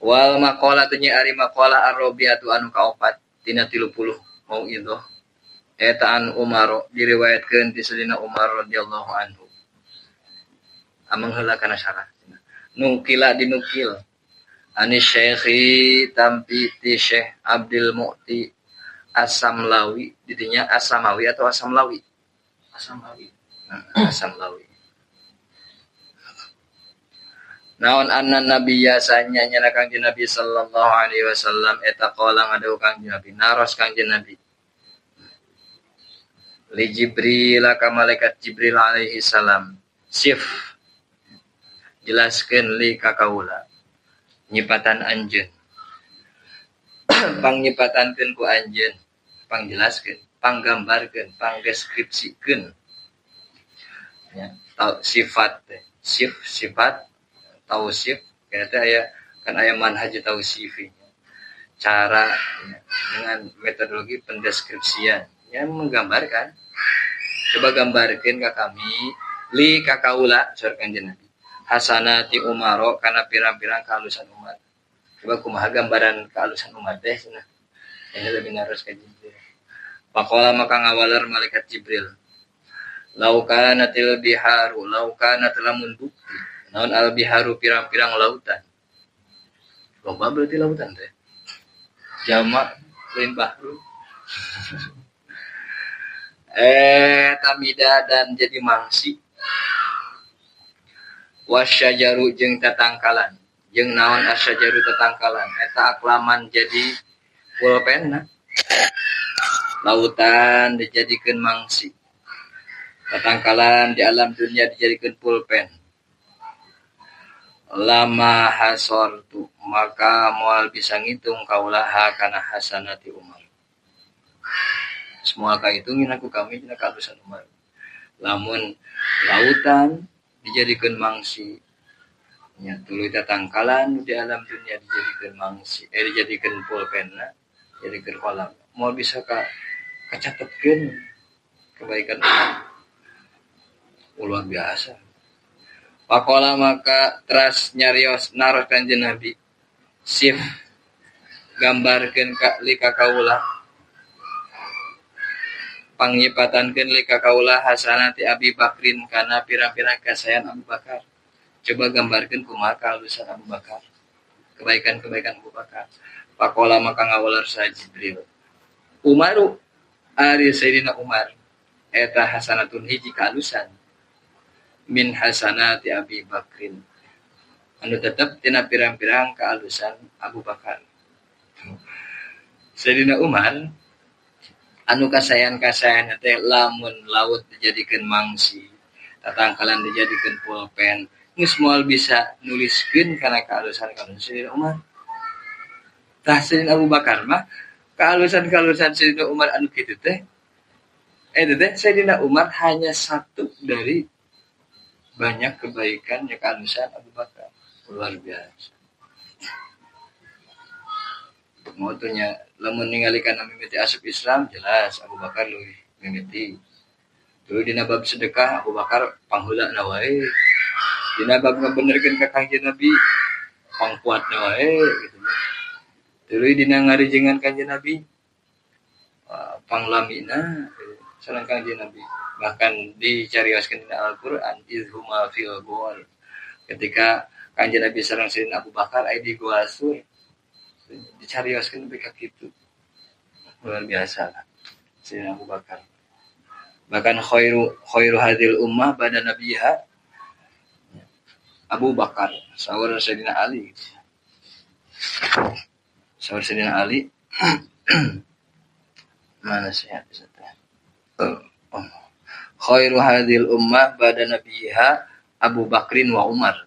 Wal maqala tanya ari maqala ar-rabiatu anu kaopat tina 30 mau itu eta an Umar diriwayatkeun ti Sayyidina Umar radhiyallahu anhu amang heula kana syarah nukila dinukil ani syekhi tampi ti Syekh Abdul Mu'ti As-Samlawi didinya As-Samawi atau As-Samlawi As-Samlawi naon anna nabiyya sanya nyana kanjeng Nabi sallallahu alaihi wasallam eta qala ngadeu kanjeng Nabi naros kanjeng Nabi li Jibril ka malaikat Jibril alaihi salam sif jelaskeun li ka kaula nyipatan anjeun pangnipatankeun ku anjeun pangjelaskeun panggambarkeun pangdeskripsikeun ya sifat sifat tausif kayaknya aya kan aya manhaj tausifinya cara ya, dengan metodologi pendeskripsian yang menggambarkan coba gambarkeun ka kami li ka kaula saur kanjeng Nabi hasanati umaro kana pirang-pirang kehalusan umat coba kumaha gambaran kehalusan umat teh cenah ini lebih naros ka Jibril faqala maka ngawalar malaikat Jibril laukanatil biharu laukana lamun bukti naon al biharu pirang-pirang lautan loba berarti lautan teh jamak lain bahru tamida dan jadi mangsi wasyajaru jeung tatangkalan jeung naon asyajaru tatangkalan eta aklaman jadi pulpenna lautan dijadikeun mangsi tatangkalan di alam dunia dijadikeun pulpen lama hasortu maka moal bisa ngitung kaulaha kana hasanati Umar semua kahitungin aku kami dina kahalusan Umar lamun lautan dijadikeun mangsi nya tuluy tatangkalan di alam dunia dijadikeun mangsi dijadikeun pulpenna dijadikeun kolam moal bisa kacatetkeun kebaikan Umar luar biasa. Pakola maka teras nyarios naros kanjeng Nabi sif gambarkeun ka li ka kaula pangyipatankeun li ka kaula hasanati Abi Bakrin kana pirang-pirang kasayan Abu Bakar coba gambarkeun kumaha kahalusan Abu Bakar kebaikan-kebaikan Abu Bakar pakola maka ngawalar sa Jibril Umaru ari Sayyidina Umar eta hasanatun hiji kahalusan min hasanati Abi Bakrin anu tetep tina pirang-pirang kehalusan Abu Bakar Sayyidina Umar anu kasayan-kasayan teh lamun laut dijadikeun mangsi tatangkalan dijadikeun pulpen geus moal bisa nuliskeun kana kehalusan Sayyidina Umar tah Sayyidina Abu Bakar mah kehalusan Sayyidina Umar anu kitu teh Sayyidina Umar hanya satu dari banyak kebaikan yang kehalusan Abu Bakar luar biasa. Motonya lamun ningalikeun mimiti asup Islam jelas Abu Bakar leuwih mimiti. Tuluy dina bab sedekah Abu Bakar pangheulana wae. Dina bab ngabenerkeun ka Kanjeng Nabi pangkuatna wae gitu. Tuluy dina ngarijengan Kanjeng Nabi panglamina sareng Kanjeng Nabi. Bahkan dicarioskeun dina Al-Qur'an izhuma fil ghor ketika Kanjeng Nabi sareng Sayyidina Abu Bakar aya di Gua Sur dicarioskeun beka kitu luar biasa lah Sayyidina Abu Bakar bahkan khairu hadil ummah ba'da nabiha Abu Bakar saur Sayyidina Ali mana sih hadis itu khairu hadil ummah ba'da nabiha Abu Bakrin wa Umar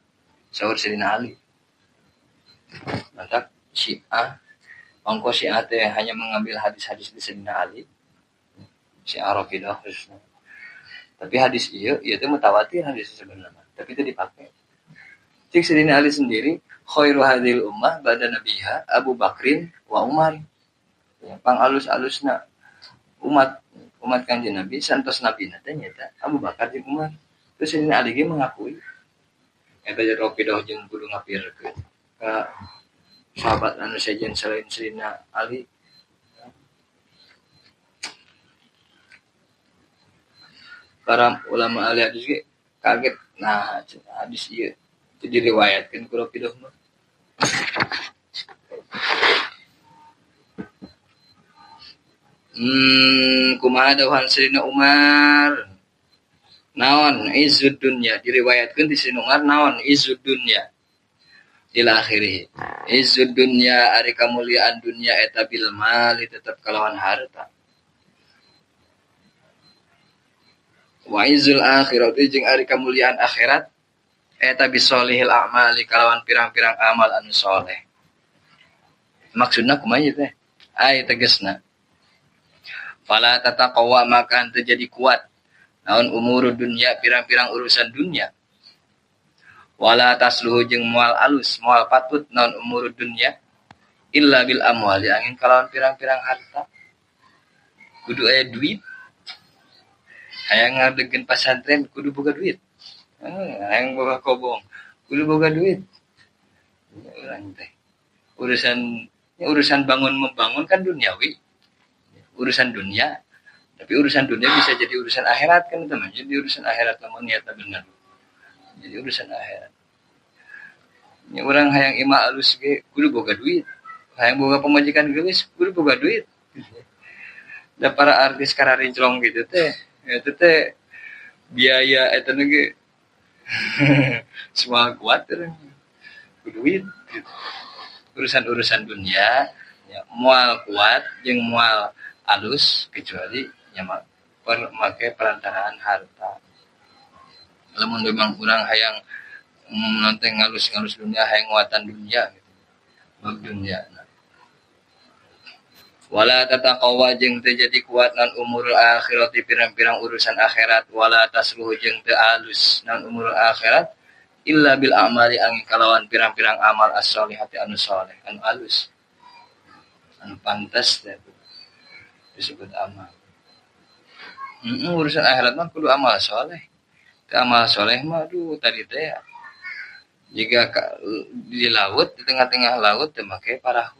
saur Sayyidina Ali. Maka Syiah ongko Syiah teh hanya mengambil hadis-hadis di Sayyidina Ali. Syiah Rafidah khususnya. Tapi hadis ieu teh mutawatir hadis sebenarnya, tapi itu dipakai. Cik Sayyidina Ali sendiri khairu hadil ummah ba'da nabiha Abu Bakrin wa Umar. Ya, pang-alus-alusna umat Kanjeng Nabi santos nabina teh nyata Abu Bakar jeung Umar. Terus Sayyidina Ali ge mengakui eta Rafidah jeung kudu ngapirkeun ka sahabat anu sejen selain Sayyidina Ali. Para ulama ahli hadis ge kaget nah hadis ieu teu diriwayatkeun ku Rafidah mah. Kumaha dawuhan Sayyidina Umar? Naon izud dunya diriwayatkeun ti Sayyidina Umar naon izud dunya ila akhirih. Izud dunya ari kamuliaan dunya eta bil mali tetep kalawan harta. Wa izul akhirati jeung ari kamuliaan akhirat eta bisolihil a'mali kalawan pirang-pirang amal anu soleh. Maksudna kumaha ieu teh? Ai tegasna. Fala tataqawa maka henteu jadi kuat naon umur dunya pirang-pirang urusan dunya. Wala tasluhu jeung moal alus moal patut naon umur dunya illa bil amwali angin kalawan pirang-pirang harta. Kudu aya duit. Hayang ngadegeun pasantren kudu boga duit. Hayang boga kobong kudu boga duit. Urang teh. Urusan bangun membangun kan duniawi. Urusan dunia. Tapi urusan dunia bisa jadi urusan akhirat kan teman. Jadi urusan akhirat lamun niatna bener. Jadi urusan akhirat. Ya urang hayang ima alus ge kudu boga duit. Hayang boga pamajikan geus kudu boga duit. Da para artis kararinclong gitu teh. Eta teh biaya eta ge semua kuat teh. Duit gitu. Urusan-urusan dunia ya moal kuat jeung moal alus kecuali nya make perantaraan harta. Lamun memang urang hayang nanti ngalus-ngalus dunia hayang nguatan dunia gitu. Bab dunia. Wala tataqawa jeung teu jadi kuat nan umurul akhirati pirang-pirang urusan akhirat wala tasluhu jeung teu alus nan umurul akhirat illa bil a'mali angin kalawan pirang-pirang amal as-solihati anu soleh anu alus anu pantas teh disebut amal. Urusan akhirat mah kudu amal soleh. Teu amal soleh mah aduh tadi teh jika di laut di tengah-tengah laut teu make parahu